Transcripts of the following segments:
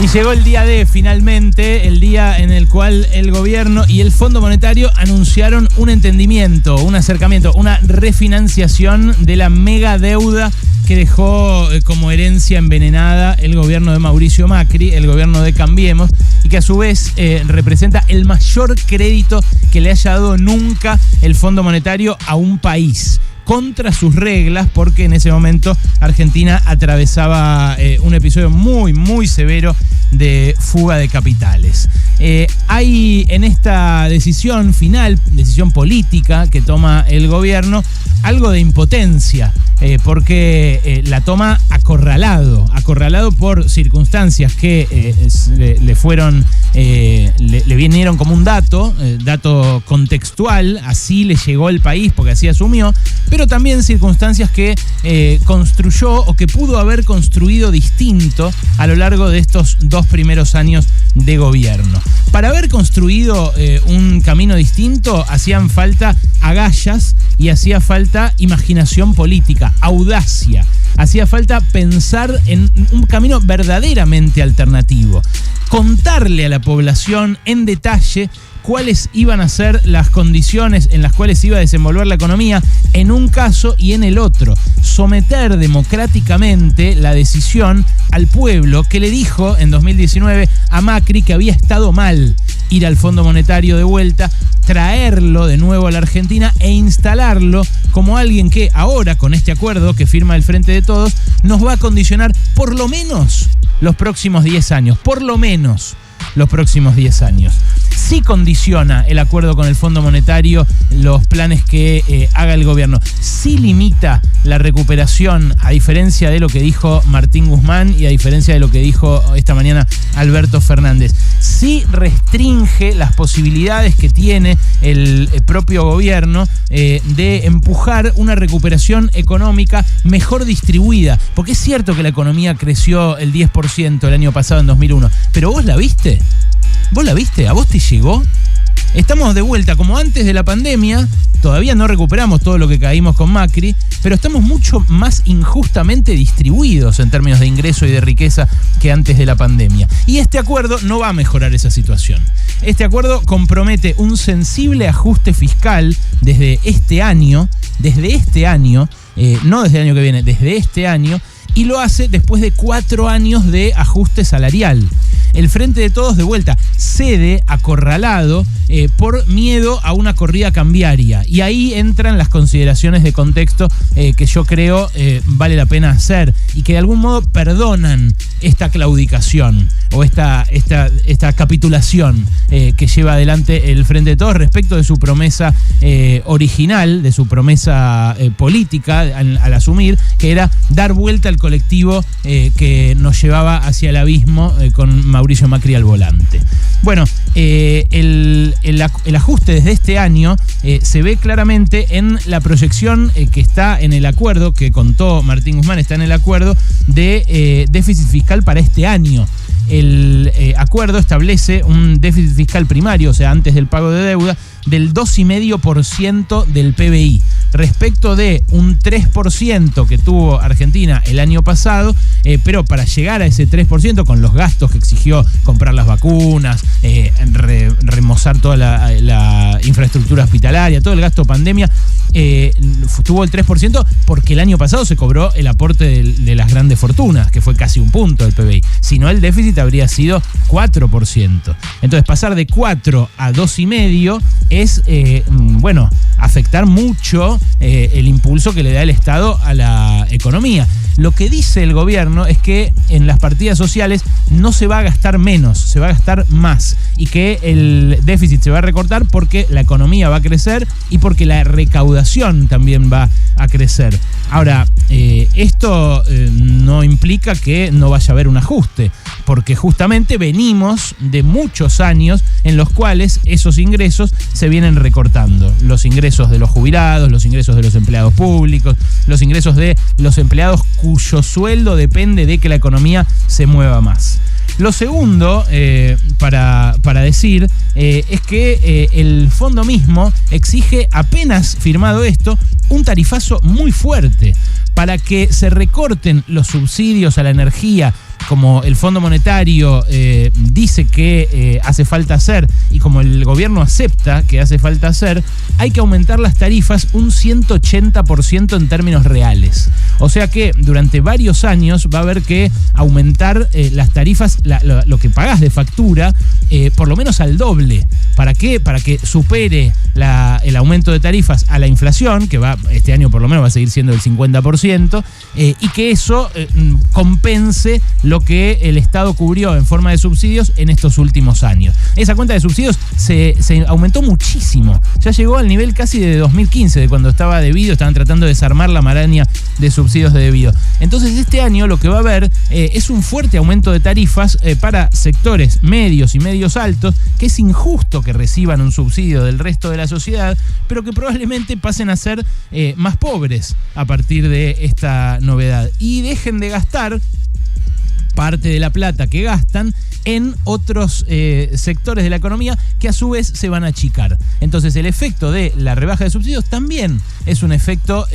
Y llegó el día D, finalmente, el día en el cual el gobierno y el Fondo Monetario anunciaron un entendimiento, un acercamiento, una refinanciación de la mega deuda que dejó como herencia envenenada el gobierno de Mauricio Macri, el gobierno de Cambiemos, y que a su vez representa el mayor crédito que le haya dado nunca el Fondo Monetario a un país, contra sus reglas, porque en ese momento Argentina atravesaba un episodio muy, muy severo de fuga de capitales. Hay en esta decisión final, decisión política que toma el gobierno, algo de impotencia, porque la toma acorralado por circunstancias que le vinieron como un dato contextual, así le llegó el país porque así asumió, pero también circunstancias que construyó o que pudo haber construido distinto a lo largo de estos 2 primeros años de gobierno. Para haber construido un camino distinto hacían falta agallas y hacía falta imaginación política, audacia. Hacía falta pensar en un camino verdaderamente alternativo, contarle a la población en detalle cuáles iban a ser las condiciones en las cuales iba a desenvolver la economía en un caso y en el otro. Someter democráticamente la decisión al pueblo que le dijo en 2019 a Macri que había estado mal ir al Fondo Monetario de vuelta, traerlo de nuevo a la Argentina e instalarlo como alguien que ahora, con este acuerdo que firma el Frente de Todos, nos va a condicionar por lo menos los próximos 10 años. Por lo menos los próximos 10 años. Sí condiciona el acuerdo con el Fondo Monetario los planes que haga el gobierno. Sí limita la recuperación, a diferencia de lo que dijo Martín Guzmán y a diferencia de lo que dijo esta mañana Alberto Fernández. Sí restringe las posibilidades que tiene el propio gobierno de empujar una recuperación económica mejor distribuida. Porque es cierto que la economía creció el 10% el año pasado, en 2001. ¿Pero vos la viste? ¿Vos la viste? ¿A vos te llegó? Estamos de vuelta como antes de la pandemia. Todavía no recuperamos todo lo que caímos con Macri, pero estamos mucho más injustamente distribuidos en términos de ingreso y de riqueza que antes de la pandemia. Y este acuerdo no va a mejorar esa situación. Este acuerdo compromete un sensible ajuste fiscal desde este año, no desde el año que viene, desde este año, y lo hace después de 4 años de ajuste salarial. El Frente de Todos, de vuelta, cede acorralado por miedo a una corrida cambiaria. Y ahí entran las consideraciones de contexto que yo creo vale la pena hacer y que de algún modo perdonan esta claudicación o esta capitulación que lleva adelante el Frente de Todos respecto de su promesa original, de su promesa política al asumir, que era dar vuelta al colectivo que nos llevaba hacia el abismo con Mauricio Macri al volante. Bueno, el ajuste desde este año se ve claramente en la proyección que está en el acuerdo, que contó Martín Guzmán, está en el acuerdo de déficit fiscal para este año. El acuerdo establece un déficit fiscal primario, o sea, antes del pago de deuda, del 2,5% del PBI, respecto de un 3% que tuvo Argentina el año pasado, pero para llegar a ese 3%, con los gastos que exigió comprar las vacunas, remozar toda la infraestructura hospitalaria, todo el gasto pandemia, tuvo el 3% porque el año pasado se cobró el aporte de las grandes fortunas, que fue casi 1 punto del PBI. Si no, el déficit habría sido 4%. Entonces, pasar de 4 a 2,5 es, afectar mucho el impulso que le da el Estado a la economía. Lo que dice el gobierno es que en las partidas sociales no se va a gastar menos, se va a gastar más, y que el déficit se va a recortar porque la economía va a crecer y porque la recaudación también va a crecer. Ahora, esto no implica que no vaya a haber un ajuste, porque justamente venimos de muchos años en los cuales esos ingresos se vienen recortando. Los ingresos de los jubilados, los ingresos de los empleados públicos, los ingresos de los empleados cuyo sueldo depende de que la economía se mueva más. Lo segundo, para decir, es que el fondo mismo exige, apenas firmado esto, un tarifazo muy fuerte para que se recorten los subsidios a la energía como el Fondo Monetario dice que hace falta hacer y como el gobierno acepta que hace falta hacer, hay que aumentar las tarifas un 180% en términos reales. O sea que durante varios años va a haber que aumentar las tarifas, lo que pagás de factura, por lo menos al doble. ¿Para qué? Para que supere el aumento de tarifas a la inflación, que este año por lo menos va a seguir siendo del 50%, y que eso compense lo que el Estado cubrió en forma de subsidios en estos últimos años. Esa cuenta de subsidios se aumentó muchísimo. Ya llegó al nivel casi de 2015, de cuando estaba debido, estaban tratando de desarmar la maraña de subsidios de debido. Entonces este año lo que va a haber es un fuerte aumento de tarifas para sectores medios y medios altos, que es injusto que reciban un subsidio del resto de la sociedad, pero que probablemente pasen a ser más pobres a partir de esta novedad y dejen de gastar parte de la plata que gastan en otros sectores de la economía que a su vez se van a achicar. Entonces el efecto de la rebaja de subsidios también es un efecto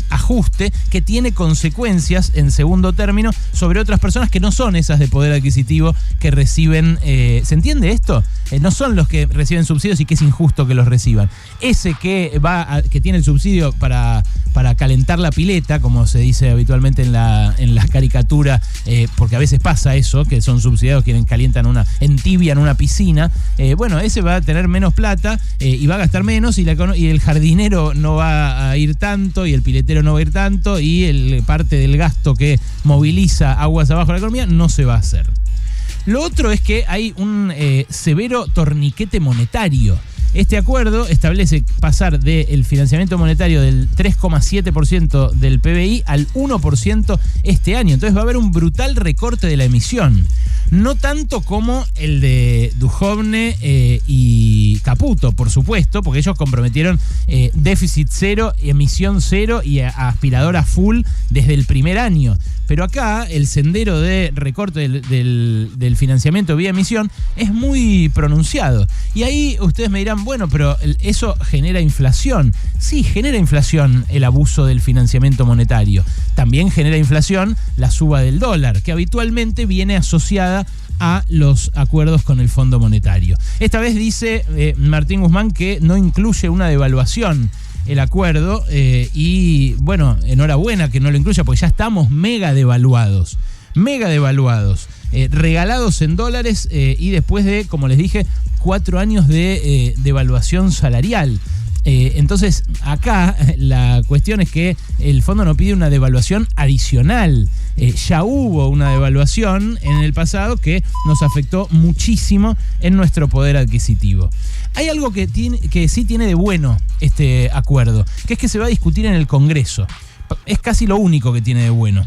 ajuste que tiene consecuencias en segundo término sobre otras personas que no son esas de poder adquisitivo que reciben, ¿se entiende esto? No son los que reciben subsidios y que es injusto que los reciban. Ese que tiene el subsidio para calentar la pileta, como se dice habitualmente en la caricatura, porque a veces pasa eso, que son subsidiados quienes entibian una piscina, bueno, ese va a tener menos plata y va a gastar menos y el jardinero no va a ir tanto y el piletero no va a ir tanto y parte del gasto que moviliza aguas abajo de la economía no se va a hacer. Lo otro es que hay un severo torniquete monetario. Este acuerdo establece pasar del financiamiento monetario del 3,7% del PBI al 1% este año. Entonces va a haber un brutal recorte de la emisión. No tanto como el de Duhovne y Caputo, por supuesto, porque ellos comprometieron déficit cero, emisión cero y aspiradora full desde el primer año. Pero acá el sendero de recorte del financiamiento vía emisión es muy pronunciado. Y ahí ustedes me dirán, bueno, pero eso genera inflación. Sí, genera inflación el abuso del financiamiento monetario. También genera inflación la suba del dólar, que habitualmente viene asociada a los acuerdos con el Fondo Monetario. Esta vez dice Martín Guzmán que no incluye una devaluación el acuerdo y bueno, enhorabuena que no lo incluya porque ya estamos mega devaluados, regalados en dólares y después de, como les dije, 4 años de devaluación salarial. Entonces acá la cuestión es que el fondo no pide una devaluación adicional. Ya hubo una devaluación en el pasado que nos afectó muchísimo en nuestro poder adquisitivo. Hay algo que sí tiene de bueno este acuerdo, que es que se va a discutir en el Congreso. Es casi lo único que tiene de bueno,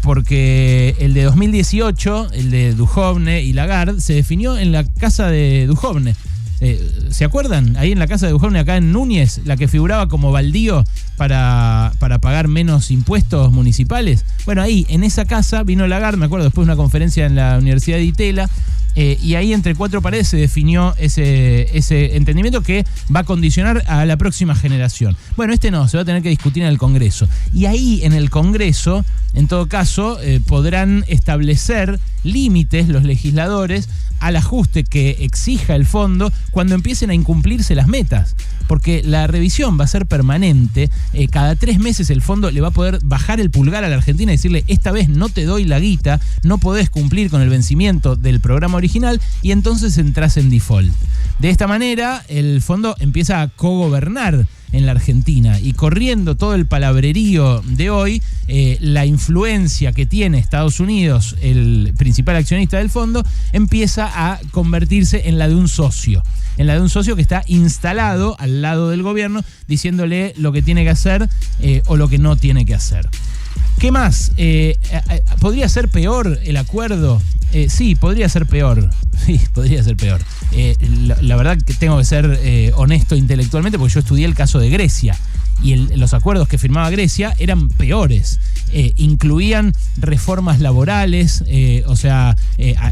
porque el de 2018, el de Duhovne y Lagarde, se definió en la casa de Duhovne. ¿Se acuerdan? Ahí en la casa de Duhovne, acá en Núñez, la que figuraba como baldío para pagar menos impuestos municipales. Bueno, ahí, en esa casa, vino Lagarde, me acuerdo, después de una conferencia en la Universidad de Itela, y ahí entre 4 paredes se definió ese entendimiento que va a condicionar a la próxima generación. Bueno, este no, se va a tener que discutir en el Congreso. Y ahí en el Congreso, en todo caso, podrán establecer límites los legisladores al ajuste que exija el fondo cuando empiecen a incumplirse las metas. Porque la revisión va a ser permanente. Cada 3 meses el fondo le va a poder bajar el pulgar a la Argentina y decirle: esta vez no te doy la guita, no podés cumplir con el vencimiento del programa original y entonces entrás en default. De esta manera el fondo empieza a cogobernar en la Argentina y corriendo todo el palabrerío de hoy, la influencia que tiene Estados Unidos, el principal accionista del fondo, empieza a convertirse en la de un socio. En la de un socio que está instalado al lado del gobierno diciéndole lo que tiene que hacer o lo que no tiene que hacer. ¿Qué más? ¿Podría ser peor el acuerdo? Sí, podría ser peor. Sí, podría ser peor. La verdad que tengo que ser honesto intelectualmente porque yo estudié el caso de Grecia. y los acuerdos que firmaba Grecia eran peores. Incluían reformas laborales,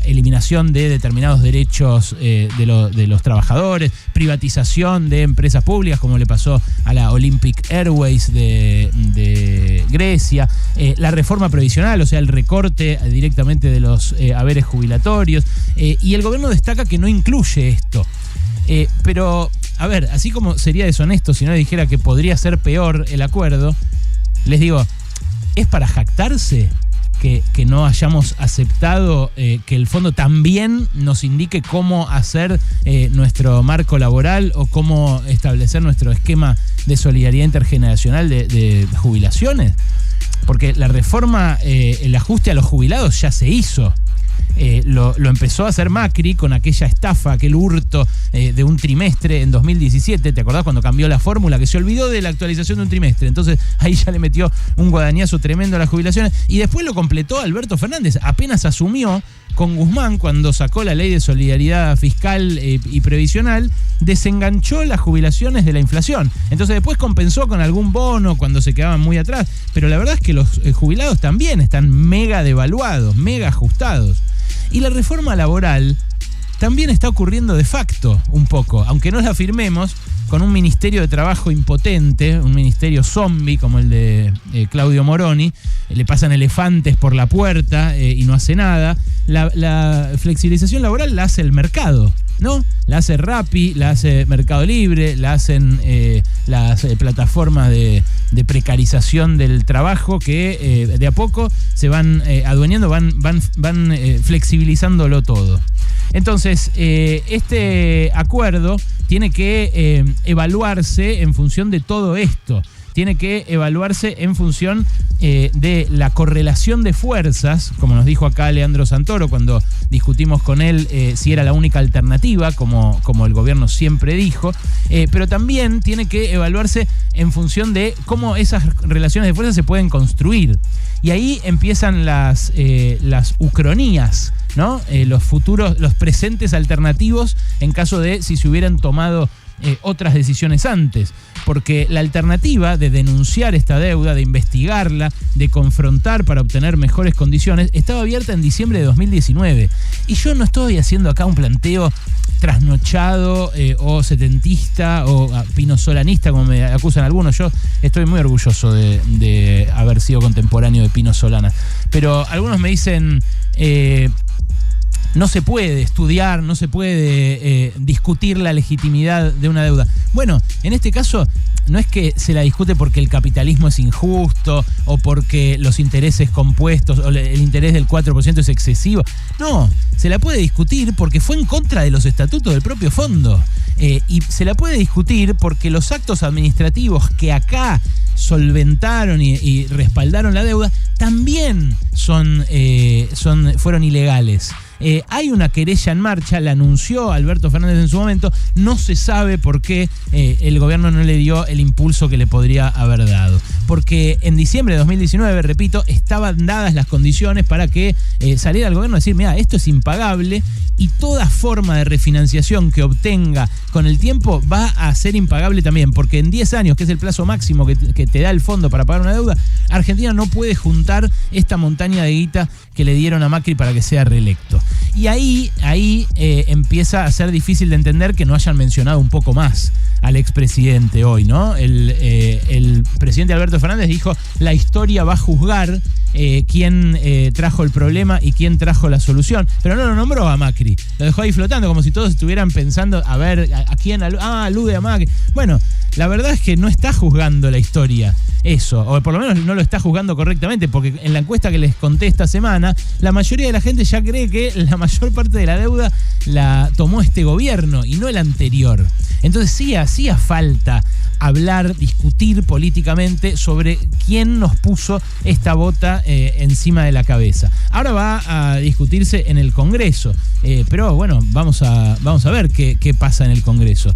eliminación de determinados derechos de los trabajadores, privatización de empresas públicas, como le pasó a la Olympic Airways de Grecia, la reforma previsional, o sea, el recorte directamente de los haberes jubilatorios, y el gobierno destaca que no incluye esto. Pero, a ver, así como sería deshonesto si no le dijera que podría ser peor el acuerdo, les digo, ¿es para jactarse que no hayamos aceptado que el fondo también nos indique cómo hacer nuestro marco laboral o cómo establecer nuestro esquema de solidaridad intergeneracional de jubilaciones? Porque la reforma, el ajuste a los jubilados ya se hizo. Lo empezó a hacer Macri con aquella estafa, aquel hurto de un trimestre en 2017. ¿Te acordás cuando cambió la fórmula? Que se olvidó de la actualización de un trimestre. Entonces ahí ya le metió un guadañazo tremendo a las jubilaciones. Y después lo completó Alberto Fernández. Apenas asumió con Guzmán, cuando sacó la ley de solidaridad fiscal y previsional, desenganchó las jubilaciones de la inflación. Entonces después compensó con algún bono cuando se quedaban muy atrás. Pero la verdad es que los jubilados también están mega devaluados, mega ajustados. Y la reforma laboral también está ocurriendo de facto un poco, aunque no la firmemos, con un ministerio de trabajo impotente, un ministerio zombie como el de Claudio Moroni. Le pasan elefantes por la puerta y no hace nada. La flexibilización laboral la hace el mercado, ¿no? La hace Rappi, la hace Mercado Libre, la hacen las plataformas de precarización del trabajo que de a poco se van adueñando, van flexibilizándolo todo. Entonces, este acuerdo tiene que evaluarse en función de todo esto. Tiene que evaluarse en función de la correlación de fuerzas, como nos dijo acá Leandro Santoro cuando discutimos con él si era la única alternativa, como el gobierno siempre dijo, pero también tiene que evaluarse en función de cómo esas relaciones de fuerzas se pueden construir. Y ahí empiezan las ucronías, ¿no? Los presentes alternativos en caso de si se hubieran tomado otras decisiones antes, porque la alternativa de denunciar esta deuda, de investigarla, de confrontar para obtener mejores condiciones, estaba abierta en diciembre de 2019. Y yo no estoy haciendo acá un planteo trasnochado o setentista o pinosolanista, como me acusan algunos. Yo estoy muy orgulloso de haber sido contemporáneo de Pino Solana, pero algunos me dicen no se puede estudiar, no se puede discutir la legitimidad de una deuda. Bueno, en este caso no es que se la discute porque el capitalismo es injusto o porque los intereses compuestos o el interés del 4% es excesivo. No, se la puede discutir porque fue en contra de los estatutos del propio fondo. Y se la puede discutir porque los actos administrativos que acá solventaron y respaldaron la deuda también fueron ilegales. Hay una querella en marcha, la anunció Alberto Fernández en su momento, no se sabe por qué el gobierno no le dio el impulso que le podría haber dado. Porque en diciembre de 2019, repito, estaban dadas las condiciones para que saliera el gobierno a decir, mira, esto es impagable y toda forma de refinanciación que obtenga con el tiempo va a ser impagable también, porque en 10 años, que es el plazo máximo que te da el fondo para pagar una deuda, Argentina no puede juntar esta montaña de guita que le dieron a Macri para que sea reelecto. Y ahí empieza a ser difícil de entender que no hayan mencionado un poco más al expresidente hoy, ¿no? El presidente Alberto Fernández dijo, la historia va a juzgar quién trajo el problema y quién trajo la solución, pero no lo nombró a Macri, lo dejó ahí flotando como si todos estuvieran pensando, a ver, ¿a quién alude a Macri? Bueno, la verdad es que no está juzgando la historia eso, o por lo menos no lo está juzgando correctamente, porque en la encuesta que les conté esta semana, la mayoría de la gente ya cree que la mayor parte de la deuda la tomó este gobierno y no el anterior. Entonces sí hacía falta hablar, discutir políticamente sobre quién nos puso esta bota encima de la cabeza. Ahora va a discutirse en el Congreso, pero bueno, vamos a ver qué pasa en el Congreso.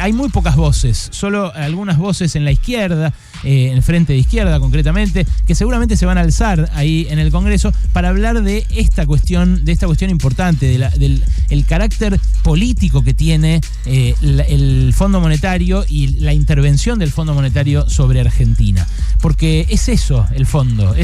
Hay muy pocas voces, solo algunas voces en la izquierda, en el frente de izquierda concretamente, que seguramente se van a alzar ahí en el Congreso para hablar de esta cuestión importante, del el carácter político que tiene el Fondo Monetario y la intervención del Fondo Monetario sobre Argentina. Porque es eso el fondo,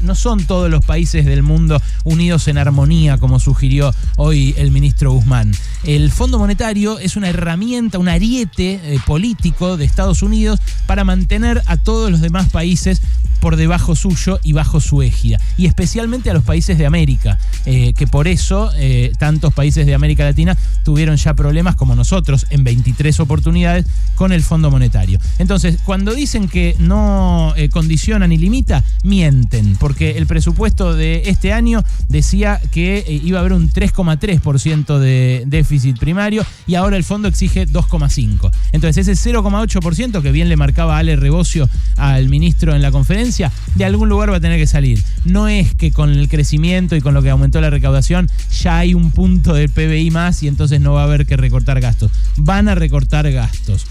no son todos los países del mundo unidos en armonía, como sugirió hoy el ministro Guzmán. El Fondo Monetario es una herramienta, un ariete político de Estados Unidos para mantener a todos los demás países por debajo suyo y bajo su égida, y especialmente a los países de América, que por eso tantos países de América Latina tuvieron ya problemas como nosotros en 23 oportunidades con el Fondo Monetario. Entonces, cuando dicen que no condiciona ni limita, mienten, porque el presupuesto de este año decía que iba a haber un 3,3% de déficit primario y ahora el fondo exige 2,5%. Entonces, ese 0,8% que bien le marcaba Ale Rebocio al ministro en la conferencia, de algún lugar va a tener que salir. No es que con el crecimiento y con lo que aumentó la recaudación ya hay un punto del PBI más y entonces no va a haber que recortar gastos. Van a recortar gastos.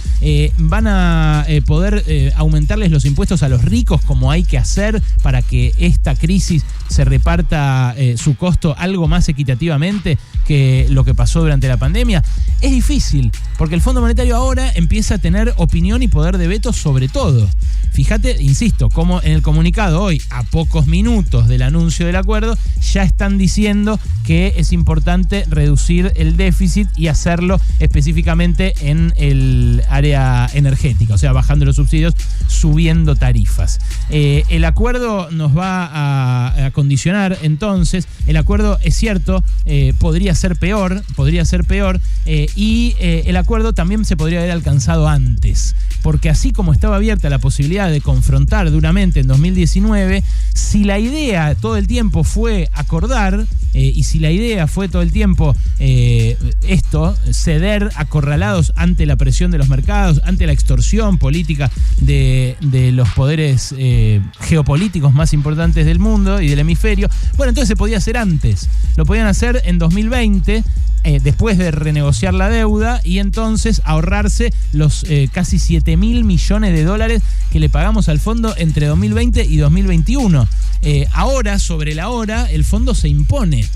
Van a poder aumentarles los impuestos a los ricos como hay que hacer para que esta crisis se reparta su costo algo más equitativamente que lo que pasó durante la pandemia. Es difícil, porque el Fondo Monetario ahora empieza a tener opinión y poder de veto sobre todo. Fíjate, insisto, como en el comunicado hoy, a pocos minutos del anuncio del acuerdo, ya están diciendo que es importante reducir el déficit y hacerlo específicamente en el área energética, o sea, bajando los subsidios, subiendo tarifas. El acuerdo nos va a condicionar, entonces, el acuerdo es cierto, podría ser peor, y el acuerdo también se podría haber alcanzado antes, porque así como estaba abierta la posibilidad de confrontar duramente en 2019, si la idea todo el tiempo fue acordar, y si la idea fue todo el tiempo ceder acorralados ante la presión de los mercados, ante la extorsión política de los poderes geopolíticos más importantes del mundo y del hemisferio, bueno, entonces se podía hacer antes. Lo podían hacer en 2020, después de renegociar la deuda, y entonces ahorrarse los casi 7.000 millones de dólares que le pagamos al fondo entre 2020 y 2021. Ahora, sobre la hora, el fondo se impone.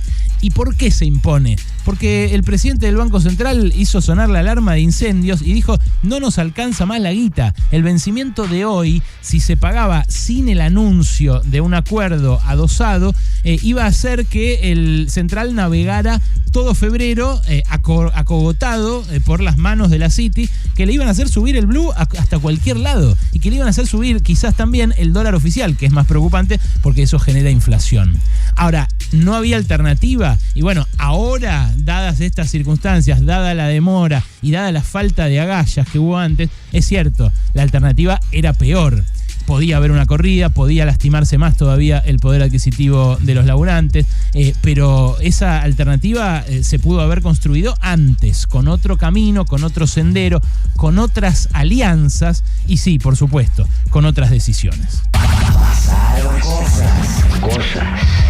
¿Y por qué se impone? Porque el presidente del Banco Central hizo sonar la alarma de incendios y dijo: no nos alcanza más la guita. El vencimiento de hoy, si se pagaba sin el anuncio de un acuerdo adosado, iba a hacer que el Central navegara todo febrero acogotado por las manos de la Citi, que le iban a hacer subir el blue hasta cualquier lado y que le iban a hacer subir quizás también el dólar oficial, que es más preocupante porque eso genera inflación. Ahora, no había alternativa y bueno, ahora, dadas estas circunstancias, dada la demora y dada la falta de agallas que hubo antes, es cierto, la alternativa era peor. Podía haber una corrida, podía lastimarse más todavía el poder adquisitivo de los laburantes, pero esa alternativa se pudo haber construido antes, con otro camino, con otro sendero, con otras alianzas y sí, por supuesto, con otras decisiones. Pasaron cosas.